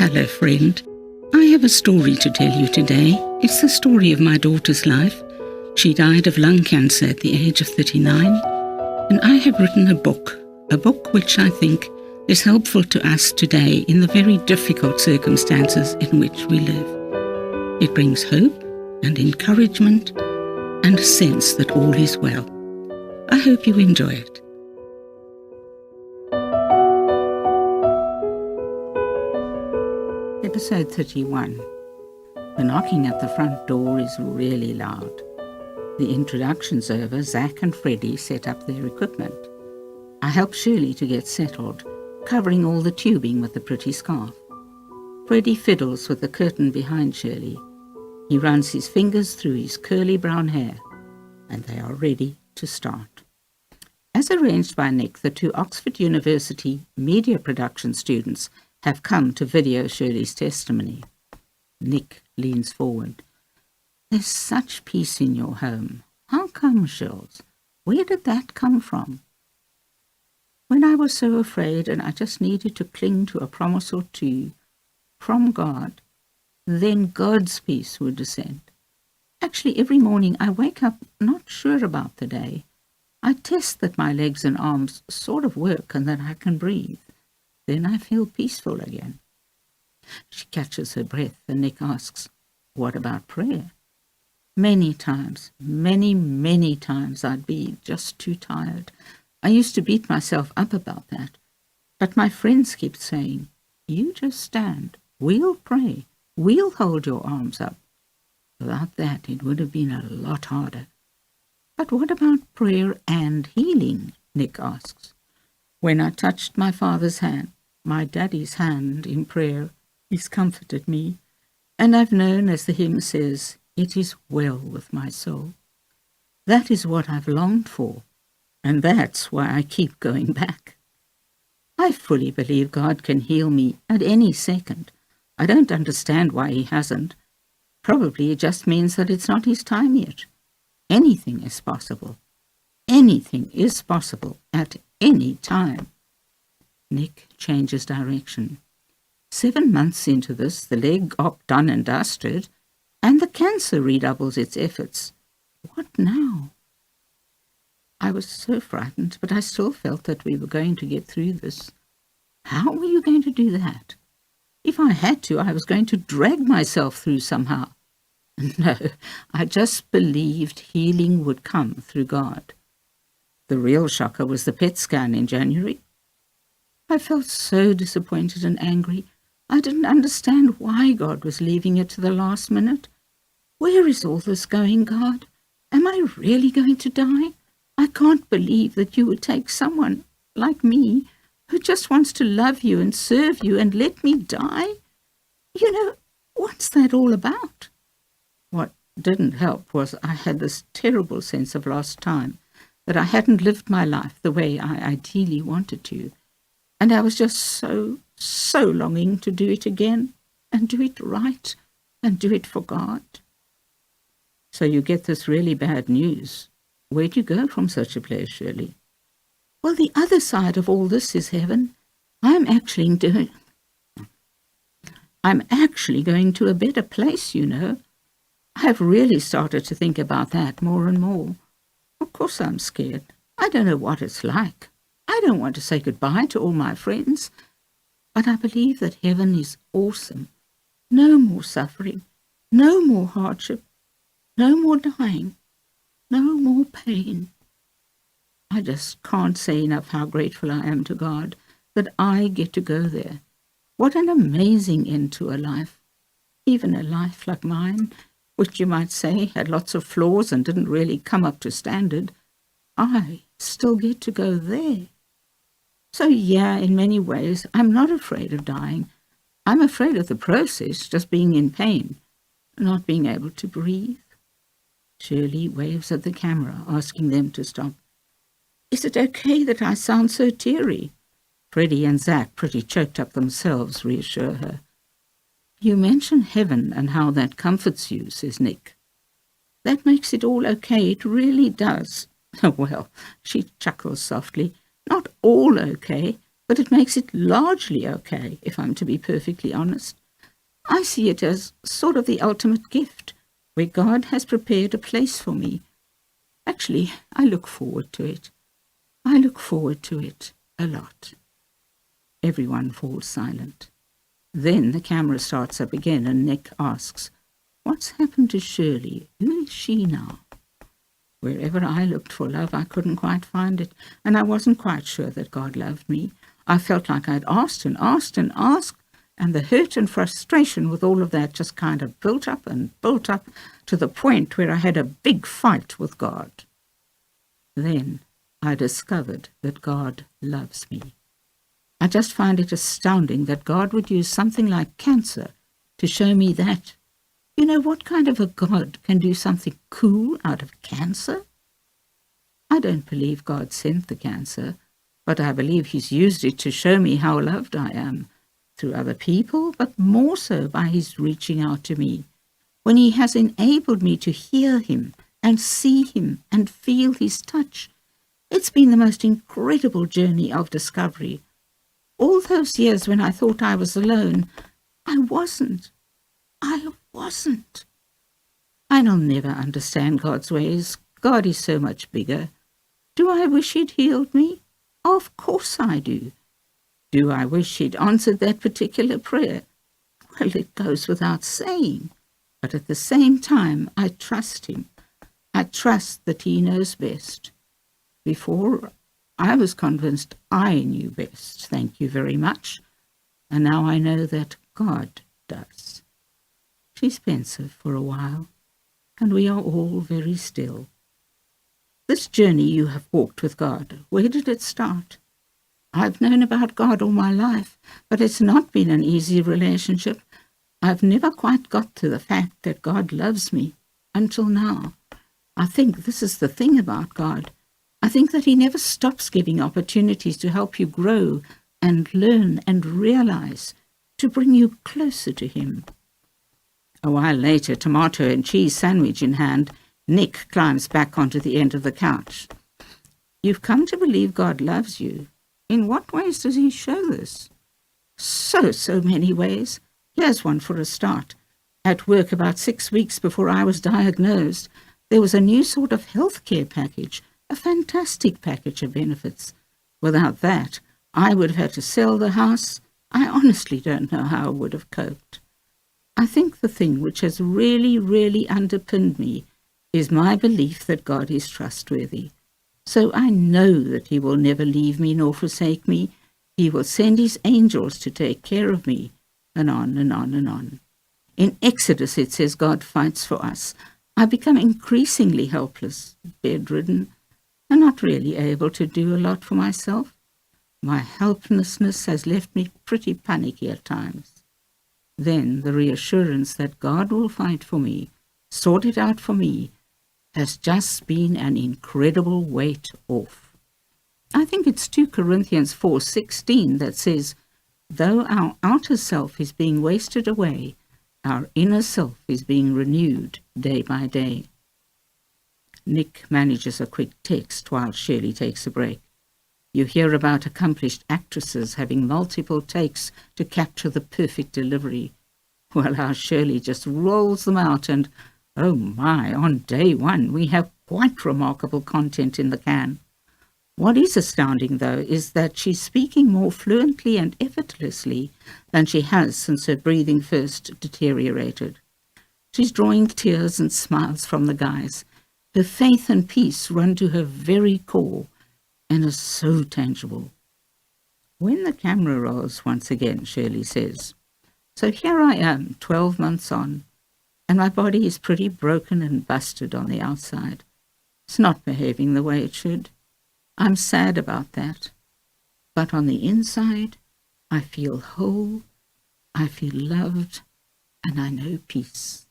Hello, friend. I have a story to tell you today. It's the story of my daughter's life. She died of lung cancer at the age of 39, and I have written a book which I think is helpful to us today in the very difficult circumstances in which we live. It brings hope and encouragement and a sense that all is well. I hope you enjoy it. Episode 31. The knocking at the front door is really loud. The introduction's over. Zach and Freddie set up their equipment. I help Shirley to get settled, covering all the tubing with a pretty scarf. Freddie fiddles with the curtain behind Shirley. He runs his fingers through his curly brown hair, and they are ready to start. As arranged by Nick, the two Oxford University media production students have come to video Shirley's testimony. Nick leans forward. There's such peace in your home. How come, Shirls? Where did that come from? When I was so afraid and I just needed to cling to a promise or two from God, then God's peace would descend. Actually, every morning I wake up not sure about the day. I test that my legs and arms sort of work and that I can breathe. Then I feel peaceful again. She catches her breath and Nick asks, what about prayer? Many times, many times I'd be just too tired. I used to beat myself up about that. But my friends kept saying, you just stand, we'll pray, we'll hold your arms up. Without that, it would have been a lot harder. But what about prayer and healing? Nick asks. When I touched my father's hand, my daddy's hand in prayer, he's comforted me, and I've known, as the hymn says, it is well with my soul. That is what I've longed for, and that's why I keep going back. I fully believe God can heal me at any second. I don't understand why he hasn't. Probably it just means that it's not his time yet. Anything is possible. Anything is possible at any time. Nick changes direction. 7 months into this, the leg op done and dusted, and the cancer redoubles its efforts. What now? I was so frightened, but I still felt that we were going to get through this. How were you going to do that? If I had to, I was going to drag myself through somehow. No, I just believed healing would come through God. The real shocker was the PET scan in January. I felt so disappointed and angry. I didn't understand why God was leaving it to the last minute. Where is all this going, God? Am I really going to die? I can't believe that you would take someone like me who just wants to love you and serve you and let me die. You know, what's that all about? What didn't help was I had this terrible sense of lost time, that I hadn't lived my life the way I ideally wanted to. And I was just so longing to do it again and do it right and do it for God. So you get this really bad news. Where'd you go from such a place, Shirley? Well, the other side of all this is heaven. I'm actually going to a better place, you know. I've really started to think about that more and more. Of course I'm scared. I don't know what it's like. I don't want to say goodbye to all my friends. But I believe that heaven is awesome. No more suffering, no more hardship, no more dying, no more pain. I just can't say enough how grateful I am to God that I get to go there. What an amazing end to a life. Even a life like mine, which you might say had lots of flaws and didn't really come up to standard, I still get to go there. So yeah, in many ways, I'm not afraid of dying. I'm afraid of the process, just being in pain, not being able to breathe. Shirley waves at the camera, asking them to stop. Is it okay that I sound so teary? Freddie and Zach, pretty choked up themselves, reassure her. You mention heaven and how that comforts you, says Nick. That makes it all okay, it really does. Well, she chuckles softly. Not all okay, but it makes it largely okay, if I'm to be perfectly honest. I see it as sort of the ultimate gift, where God has prepared a place for me. Actually, I look forward to it. I look forward to it a lot. Everyone falls silent. Then the camera starts up again and Nick asks, "What's happened to Shirley? Who is she now?" Wherever I looked for love, I couldn't quite find it, and I wasn't quite sure that God loved me. I felt like I'd asked and asked and asked, and the hurt and frustration with all of that just kind of built up and built up to the point where I had a big fight with God. Then I discovered that God loves me. I just find it astounding that God would use something like cancer to show me that. You know, what kind of a God can do something cool out of cancer? I don't believe God sent the cancer, but I believe he's used it to show me how loved I am, through other people, but more so by his reaching out to me, when he has enabled me to hear him and see him and feel his touch. It's been the most incredible journey of discovery. All those years when I thought I was alone, I wasn't. I wasn't. I'll never understand God's ways. God is so much bigger. Do I wish he'd healed me? Of course I do. Do I wish he'd answered that particular prayer? Well, it goes without saying. But at the same time, I trust him. I trust that he knows best. Before, I was convinced I knew best, thank you very much. And now I know that God does. She's pensive for a while, and we are all very still. This journey you have walked with God, where did it start? I've known about God all my life, but it's not been an easy relationship. I've never quite got to the fact that God loves me until now. I think this is the thing about God. I think that he never stops giving opportunities to help you grow and learn and realize, to bring you closer to him. A while later, tomato and cheese sandwich in hand, Nick climbs back onto the end of the couch. You've come to believe God loves you. In what ways does he show this? So many ways. Here's one for a start. At work about 6 weeks before I was diagnosed, there was a new sort of healthcare package, a fantastic package of benefits. Without that, I would have had to sell the house. I honestly don't know how I would have coped. I think the thing which has really underpinned me is my belief that God is trustworthy. So I know that he will never leave me nor forsake me. He will send his angels to take care of me, and on and on and on. In Exodus it says God fights for us. I become increasingly helpless, bedridden, and not really able to do a lot for myself. My helplessness has left me pretty panicky at times. Then the reassurance that God will fight for me, sort it out for me, has just been an incredible weight off. I think it's 2 Corinthians 4:16 that says, though our outer self is being wasted away, our inner self is being renewed day by day. Nick manages a quick text while Shirley takes a break. You hear about accomplished actresses having multiple takes to capture the perfect delivery. Well, our Shirley just rolls them out and, oh my, on day one we have quite remarkable content in the can. What is astounding, though, is that she's speaking more fluently and effortlessly than she has since her breathing first deteriorated. She's drawing tears and smiles from the guys. Her faith and peace run to her very core and are so tangible. When the camera rolls once again, Shirley says, so here I am, 12 months on, and my body is pretty broken and busted on the outside. It's not behaving the way it should. I'm sad about that. But on the inside, I feel whole, I feel loved, and I know peace.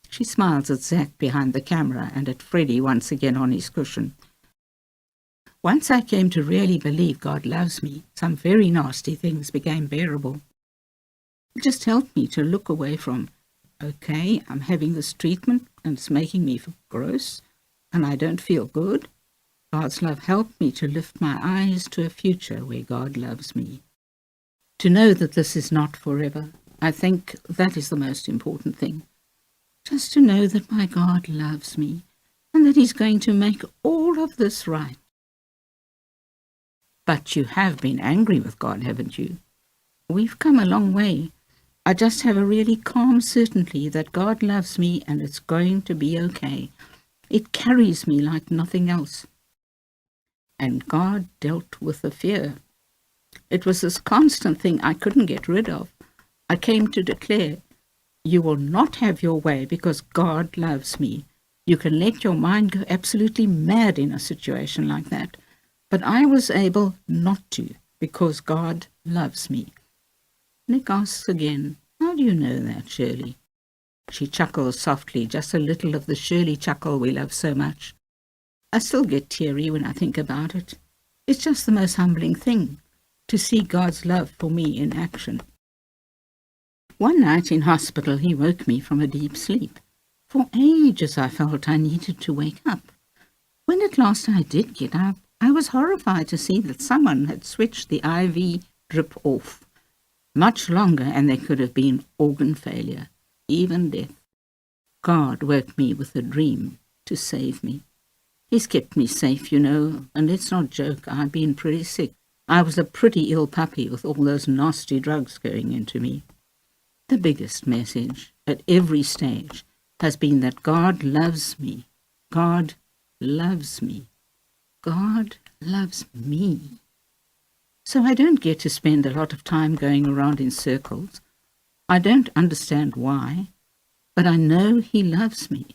She smiles at Zach behind the camera and at Freddie once again on his cushion. Once I came to really believe God loves me, some very nasty things became bearable. It just helped me to look away from, okay, I'm having this treatment and it's making me feel gross and I don't feel good. God's love helped me to lift my eyes to a future where God loves me. To know that this is not forever, I think that is the most important thing. Just to know that my God loves me and that He's going to make all of this right. But you have been angry with God, haven't you? We've come a long way. I just have a really calm certainty that God loves me and it's going to be okay. It carries me like nothing else. And God dealt with the fear. It was this constant thing I couldn't get rid of. I came to declare, you will not have your way because God loves me. You can let your mind go absolutely mad in a situation like that. But I was able not to because God loves me. Nick asks again, how do you know that, Shirley? She chuckles softly, just a little of the Shirley chuckle we love so much. I still get teary when I think about it. It's just the most humbling thing, to see God's love for me in action. One night in hospital, He woke me from a deep sleep. For ages I felt I needed to wake up. When at last I did get up, I was horrified to see that someone had switched the IV drip off. Much longer and there could have been organ failure, even death. God woke me with a dream to save me. He's kept me safe, you know, and let's not joke, I've been pretty sick. I was a pretty ill puppy with all those nasty drugs going into me. The biggest message at every stage has been that God loves me. God loves me. God loves me. So I don't get to spend a lot of time going around in circles. I don't understand why, but I know He loves me.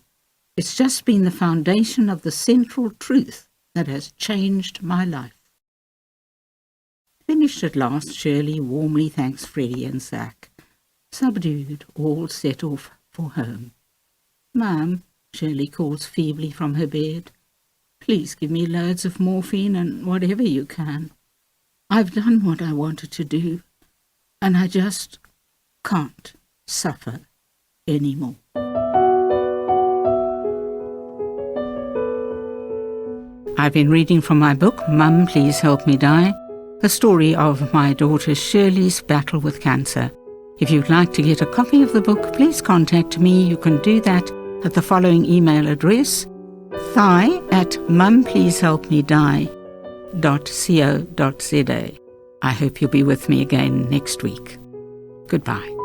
It's just been the foundation of the central truth that has changed my life. Finished at last, Shirley warmly thanks Freddie and Zach. Subdued, all set off for home. Mum, Shirley calls feebly from her bed. Please give me loads of morphine and whatever you can. I've done what I wanted to do, and I just can't suffer anymore. I've been reading from my book, Mum, Please Help Me Die, the story of my daughter Shirley's battle with cancer. If you'd like to get a copy of the book, please contact me. You can do that at the following email address, thai@mumpleasehelpmedie.co.za. I hope you'll be with me again next week. Goodbye.